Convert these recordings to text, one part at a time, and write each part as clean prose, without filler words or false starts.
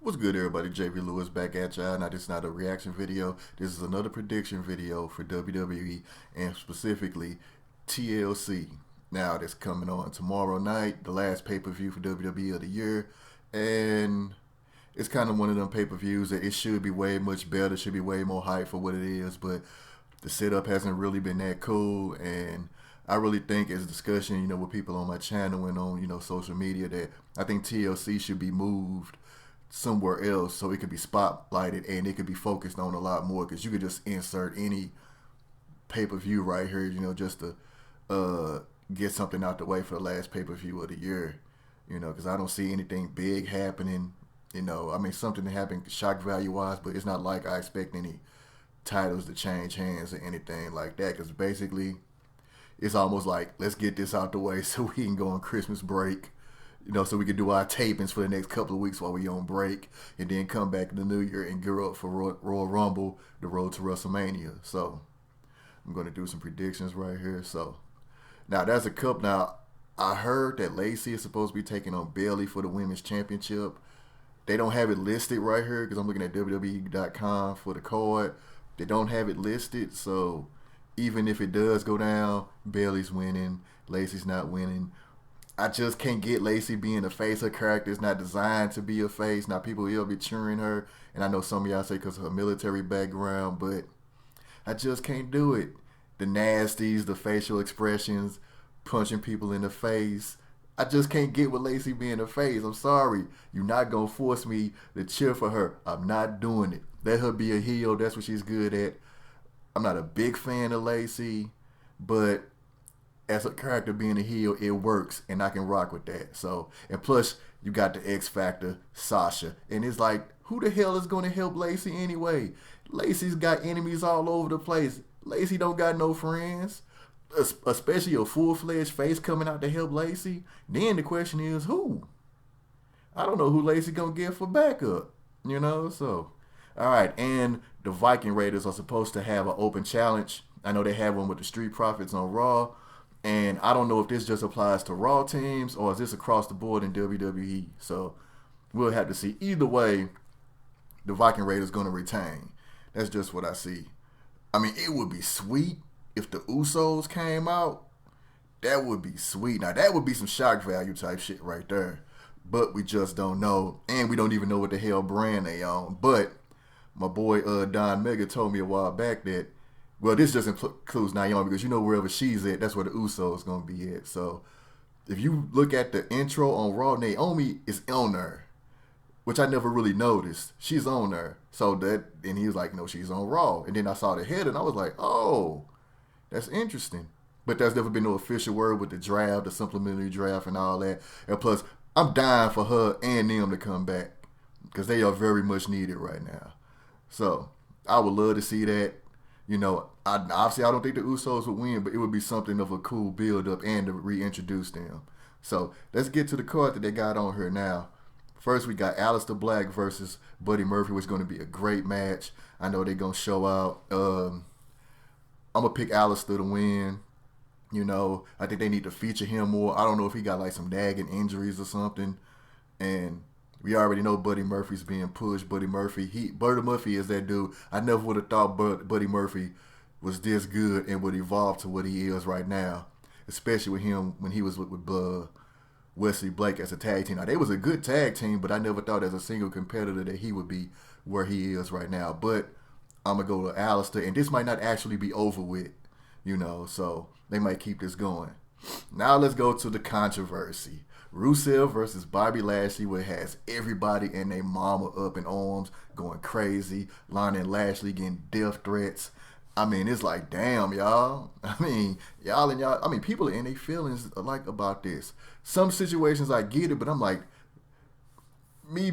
What's good, everybody? JV Lewis back at y'all. Now, this is not a reaction video. This is another prediction video for WWE and specifically TLC. Now, that's coming on tomorrow night, the last pay-per-view for WWE of the year. And it's kind of one of them pay-per-views that it should be way much better, should be way more hype for what it is. But the setup hasn't really been that cool. And I really think as a discussion, with people on my channel and on, social media, that I think TLC should be moved somewhere else so it could be spotlighted and it could be focused on a lot more, because you could just insert any pay-per-view right here, just to get something out the way for the last pay-per-view of the year, because I don't see anything big happening. Something that happened shock value-wise, but it's not like I expect any titles to change hands or anything like that, because basically it's almost like, let's get this out the way so we can go on Christmas break, so we can do our tapings for the next couple of weeks while we on break, and then come back in the new year and gear up for Royal Rumble, the road to WrestleMania. So I'm going to do some predictions right here. So now there's a couple. Now, I heard that Lacey is supposed to be taking on Bayley for the Women's Championship. They don't have it listed right here because I'm looking at WWE.com for the card. They don't have it listed, so even if it does go down, Bayley's winning, Lacey's not winning. I just can't get Lacey being a face. Her character is not designed to be a face. Now, people will be cheering her, and I know some of y'all say because of her military background, but I just can't do it. The nasties, the facial expressions, punching people in the face. I just can't get with Lacey being a face. I'm sorry. You're not going to force me to cheer for her. I'm not doing it. Let her be a heel. That's what she's good at. I'm not a big fan of Lacey, but as a character being a heel, it works, and I can rock with that. So, and plus, you got the X Factor, Sasha, and it's like, who the hell is going to help Lacey anyway? Lacey's got enemies all over the place. Lacey don't got no friends, especially a full-fledged face coming out to help Lacey. Then the question is, who? I don't know who Lacey gonna get for backup, So, all right, and the Viking Raiders are supposed to have an open challenge. I know they have one with the Street Profits on Raw. And I don't know if this just applies to Raw teams or is this across the board in WWE. So we'll have to see. Either way, the Viking Raiders going to retain. That's just what I see. It would be sweet if the Usos came out. That would be sweet. Now, that would be some shock value type shit right there. But we just don't know. And we don't even know what the hell brand they on. But my boy Don Mega told me a while back that, well, this just includes Naomi, because wherever she's at, that's where the Usos is going to be at. So if you look at the intro on Raw, Naomi is on there, which I never really noticed. She's on there. So and he was like, no, she's on Raw. And then I saw the head and I was like, oh, that's interesting. But there's never been no official word with the draft, the supplementary draft and all that. And plus, I'm dying for her and them to come back because they are very much needed right now. So I would love to see that. Obviously I don't think the Usos would win, but it would be something of a cool build-up and to reintroduce them. So let's get to the card that they got on here now. First, we got Aleister Black versus Buddy Murphy, which is going to be a great match. I know they're going to show out. I'm going to pick Aleister to win. I think they need to feature him more. I don't know if he got like some nagging injuries or something. And we already know Buddy Murphy's being pushed. Buddy Murphy is that dude. I never would have thought Buddy Murphy was this good and would evolve to what he is right now, especially with him when he was with Wesley Blake as a tag team. Now, they was a good tag team, but I never thought as a single competitor that he would be where he is right now. But I'm going to go to Aleister, and this might not actually be over with, so they might keep this going. Now let's go to the controversy. Rusev versus Bobby Lashley, where it has everybody and their mama up in arms, going crazy. Lana and Lashley getting death threats. It's like, damn, y'all. People are in their feelings about this. Some situations I get it, but I'm like, me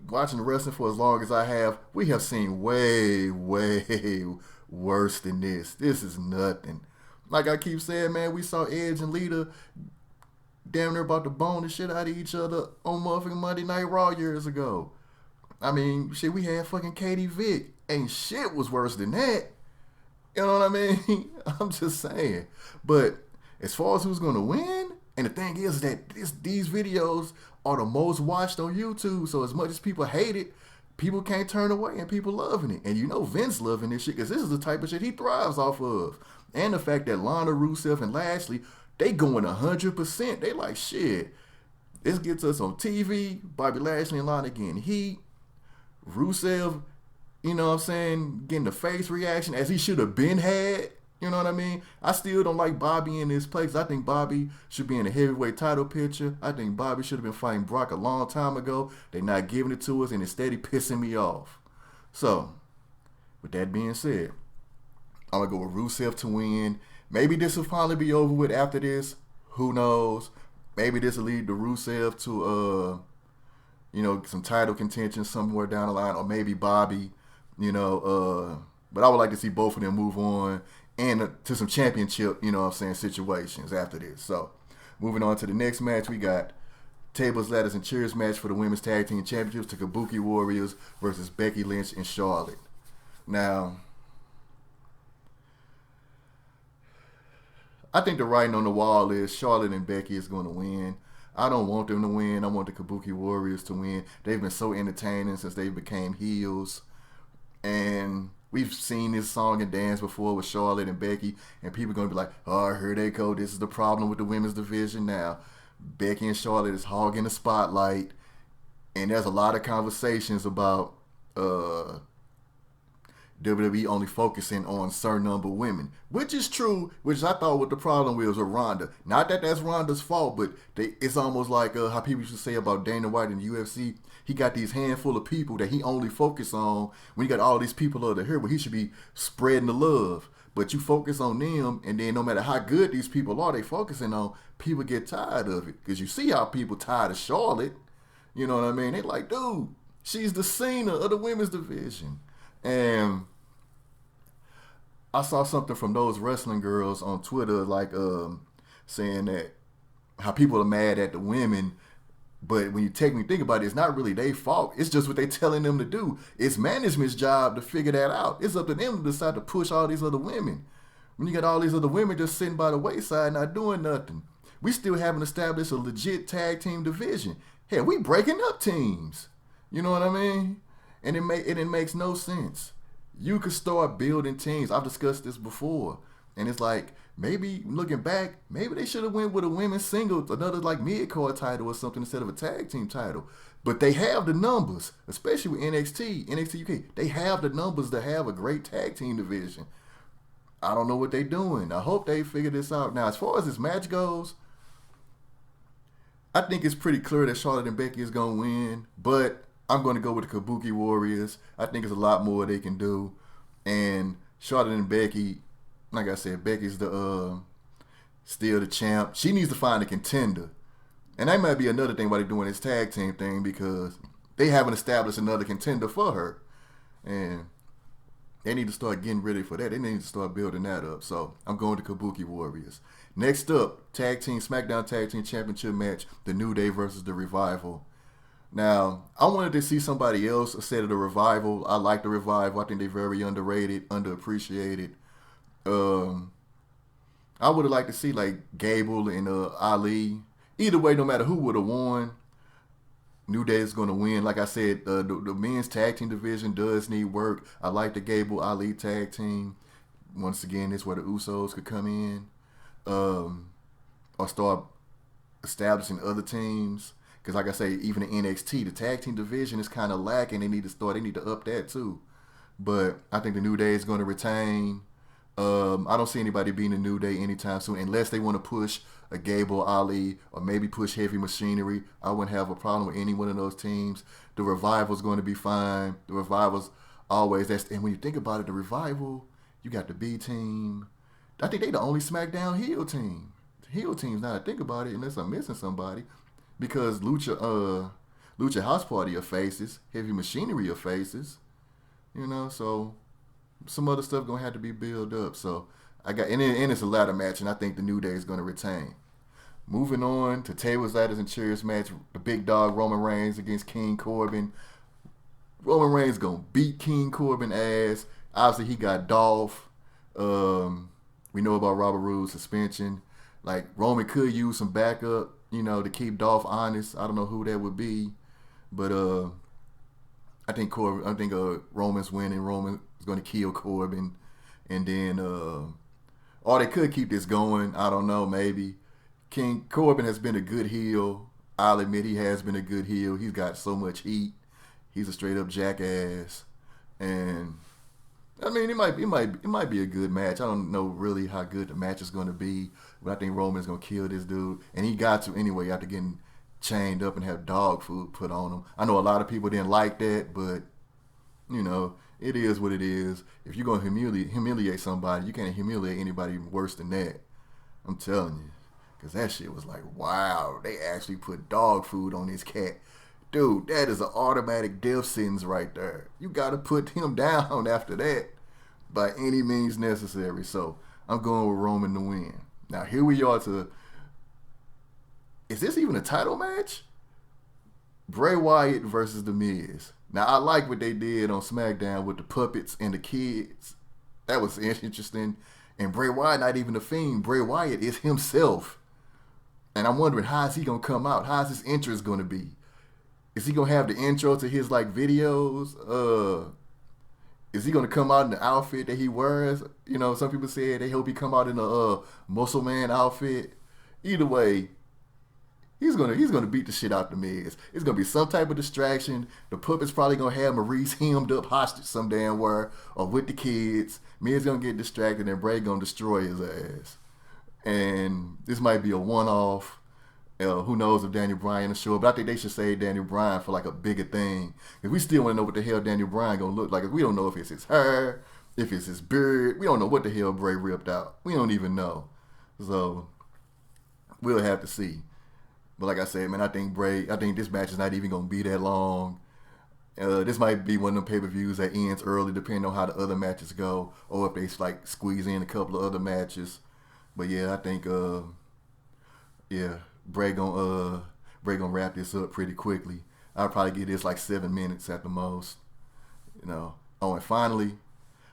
watching wrestling for as long as I have, we have seen way, way worse than this. This is nothing. Like I keep saying, man, we saw Edge and Lita damn near about to bone the shit out of each other on motherfucking Monday Night Raw years ago. We had fucking Katie Vick. Ain't shit was worse than that. You know what I mean? I'm just saying. But as far as who's going to win, And the thing is that these videos are the most watched on YouTube. So as much as people hate it, people can't turn away, and people loving it. And you know Vince loving this shit because this is the type of shit he thrives off of. And the fact that Lana, Rusev, and Lashley, they going 100%. They like, shit, this gets us on TV. Bobby Lashley and Lana getting heat. Rusev, you know what I'm saying, getting the face reaction as he should have been had. You know what I mean? I still don't like Bobby in this place. I think Bobby should be in a heavyweight title picture. I think Bobby should have been fighting Brock a long time ago. They're not giving it to us, and it's steady pissing me off. So, with that being said, I'm going to go with Rusev to win. Maybe this will finally be over with after this. Who knows? Maybe this will lead to Rusev to, some title contention somewhere down the line, or maybe Bobby, but I would like to see both of them move on and to some championship, situations after this. So, moving on to the next match, we got tables, ladders, and chairs match for the Women's Tag Team Championships to Kabuki Warriors versus Becky Lynch and Charlotte. Now, I think the writing on the wall is Charlotte and Becky is going to win. I don't want them to win. I want the Kabuki Warriors to win. They've been so entertaining since they became heels. And we've seen this song and dance before with Charlotte and Becky, and people are going to be like, oh, here they go. This is the problem with the women's division now. Becky and Charlotte is hogging the spotlight, and there's a lot of conversations about WWE only focusing on certain number of women, which is true, which I thought what the problem was with Ronda. Not that that's Ronda's fault, but it's almost like how people used to say about Dana White in the UFC. He got these handful of people that he only focus on when you got all these people over here where he should be spreading the love. But you focus on them, and then no matter how good these people are they focusing on, people get tired of it. Because you see how people tired of Charlotte. You know what I mean? They like, dude, she's the Cena of the women's division. And I saw something from those wrestling girls on Twitter, like saying that how people are mad at the women, but when you technically think about it, it's not really their fault. It's just what they're telling them to do. It's management's job to figure that out. It's up to them to decide to push all these other women. When you got all these other women just sitting by the wayside not doing nothing. We still haven't established a legit tag team division. Hell, we breaking up teams. You know what I mean? And it makes no sense. You could start building teams. I've discussed this before. And it's like, maybe looking back, maybe they should have went with a women's singles, another like mid-card title or something instead of a tag team title. But they have the numbers, especially with NXT UK. They have the numbers to have a great tag team division. I don't know what they're doing. I hope they figure this out. Now, as far as this match goes, I think it's pretty clear that Charlotte and Becky is going to win. But I'm going to go with the Kabuki Warriors. I think there's a lot more they can do. And Charlotte and Becky, like I said, Becky's still the champ. She needs to find a contender. And that might be another thing why they're doing this tag team thing, because they haven't established another contender for her. And they need to start getting ready for that. They need to start building that up. So I'm going to Kabuki Warriors. Next up, SmackDown Tag Team Championship match, The New Day versus The Revival. Now, I wanted to see somebody else instead of The Revival. I like The Revival. I think they're very underrated, underappreciated. I would have liked to see like Gable and Ali. Either way, no matter who would have won, New Day is going to win. Like I said, the men's tag team division does need work. I like the Gable Ali tag team. Once again, this is where the Usos could come in or start establishing other teams. Because like I say, even in NXT, the tag team division is kind of lacking. They need to up that too. But I think the New Day is going to retain. I don't see anybody being the New Day anytime soon, unless they want to push a Gable, Ali, or maybe push Heavy Machinery. I wouldn't have a problem with any one of those teams. The Revival's going to be fine. The Revival's always, and when you think about it, the Revival, you got the B team. I think they the only SmackDown heel team. Heel teams, now I think about it, unless I'm missing somebody, because Lucha House Party are faces, Heavy Machinery are faces, so some other stuff gonna have to be built up. So and it's a ladder match, and I think the New Day is gonna retain. Moving on to tables, ladders, and chairs match, the big dog Roman Reigns against King Corbin. Roman Reigns gonna beat King Corbin ass. Obviously he got Dolph. We know about Robert Roode's suspension. Like Roman could use some backup, to keep Dolph honest. I don't know who that would be, but I think Roman's winning. Roman is going to kill Corbin, and then or they could keep this going. I don't know. Maybe King Corbin has been a good heel. I'll admit he has been a good heel. He's got so much heat. He's a straight up jackass, and I mean it might be a good match. I don't know really how good the match is going to be, but I think Roman's going to kill this dude, and he got to anyway after getting chained up and have dog food put on him. I know a lot of people didn't like that, but it is what it is. If you're going to humiliate somebody, you can't humiliate anybody worse than that. I'm telling you. Because that shit was like, wow, they actually put dog food on this cat. Dude, that is an automatic death sentence right there. You got to put him down after that by any means necessary. So I'm going with Roman to win. Now, here we are is this even a title match? Bray Wyatt versus The Miz. Now, I like what they did on SmackDown with the puppets and the kids. That was interesting. And Bray Wyatt, not even a Fiend. Bray Wyatt is himself. And I'm wondering, how is he going to come out? How is his entrance going to be? Is he going to have the intro to his, videos? Is he going to come out in the outfit that he wears? Some people said they hope he come out in a muscle man outfit. Either way, he's gonna beat the shit out the Miz. It's gonna be some type of distraction. The puppet's probably gonna have Maurice hemmed up hostage some damn where, or with the kids. Miz gonna get distracted and Bray gonna destroy his ass. And this might be a one-off. Who knows if Daniel Bryan is sure, but I think they should save Daniel Bryan for a bigger thing. If we still want to know what the hell Daniel Bryan gonna look like, if we don't know if it's his hair, if it's his beard, we don't know what the hell Bray ripped out. We don't even know. So we'll have to see. But like I said, man, I think this match is not even going to be that long. This might be one of them pay-per-views that ends early, depending on how the other matches go, or if they squeeze in a couple of other matches. But yeah, I think Bray gonna wrap this up pretty quickly. I'll probably give this 7 minutes at the most. Oh, and finally,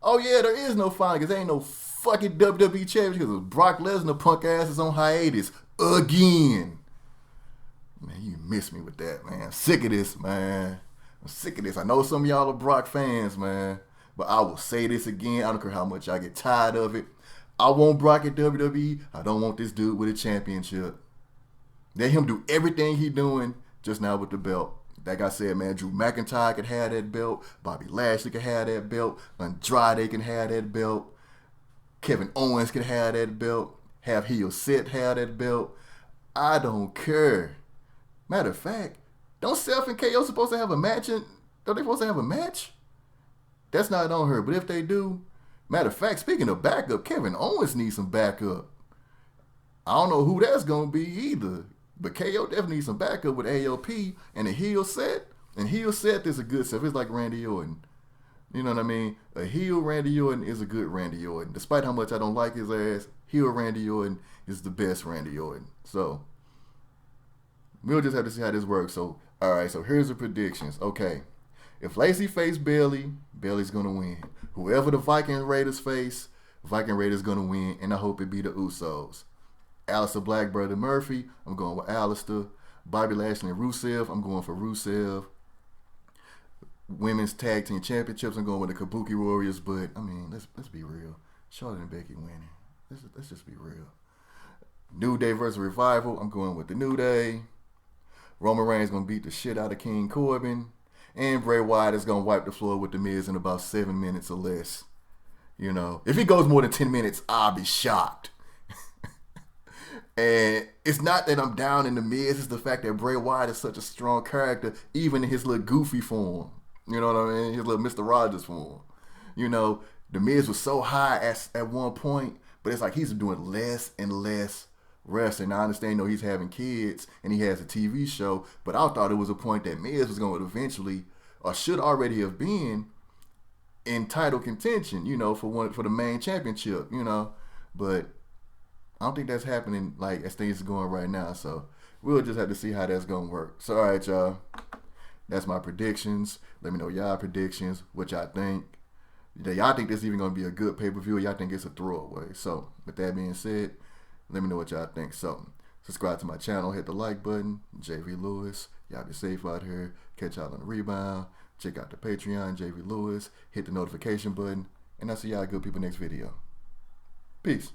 there is no finally because there ain't no fucking WWE champion because Brock Lesnar punk ass is on hiatus again. Man, you miss me with that, man. I'm sick of this, man. I'm sick of this. I know some of y'all are Brock fans, man. But I will say this again. I don't care how much I get tired of it. I want Brock at WWE. I don't want this dude with a championship. Let him do everything he doing just now with the belt. Like I said, man, Drew McIntyre can have that belt. Bobby Lashley can have that belt. Andrade can have that belt. Kevin Owens can have that belt. Have heel Seth have that belt. I don't care. Matter of fact, don't Seth and KO supposed to have a match? Don't they supposed to have a match? That's not on her, but if they do, matter of fact, speaking of backup, Kevin Owens needs some backup. I don't know who that's going to be either, but KO definitely needs some backup with AOP and a heel set. And heel set is a good set. It's like Randy Orton. You know what I mean? A heel Randy Orton is a good Randy Orton. Despite how much I don't like his ass, heel Randy Orton is the best Randy Orton. So we'll just have to see how this works. So, all right, so here's the predictions. Okay, if Lacey face Bayley, Bayley's going to win. Whoever the Viking Raiders face, Viking Raiders going to win, and I hope it be the Usos. Aleister Black, Brother Murphy, I'm going with Aleister. Bobby Lashley and Rusev, I'm going for Rusev. Women's Tag Team Championships, I'm going with the Kabuki Warriors, but, I mean, let's be real. Charlotte and Becky winning. Let's just be real. New Day versus Revival, I'm going with the New Day. Roman Reigns going to beat the shit out of King Corbin. And Bray Wyatt is going to wipe the floor with The Miz in about 7 minutes or less. If he goes more than 10 minutes, I'll be shocked. And it's not that I'm down in The Miz. It's the fact that Bray Wyatt is such a strong character, even in his little goofy form. You know what I mean? His little Mr. Rogers form. The Miz was so high at one point, but it's like he's doing less and less wrestling. I understand, he's having kids and he has a TV show, but I thought it was a point that Miz was going to eventually, or should already have been, in title contention, for the main championship, But I don't think that's happening as things are going right now. So we'll just have to see how that's going to work. So, all right, y'all. That's my predictions. Let me know y'all predictions, what y'all think. Y'all think this is even going to be a good pay-per-view, or y'all think it's a throwaway? So, with that being said, Let me know what y'all think. So, subscribe to my channel, hit the like button. JV Lewis. Y'all be safe out here. Catch y'all on the rebound. Check out the Patreon, JV Lewis. Hit the notification button. And I'll see y'all good people next video. Peace.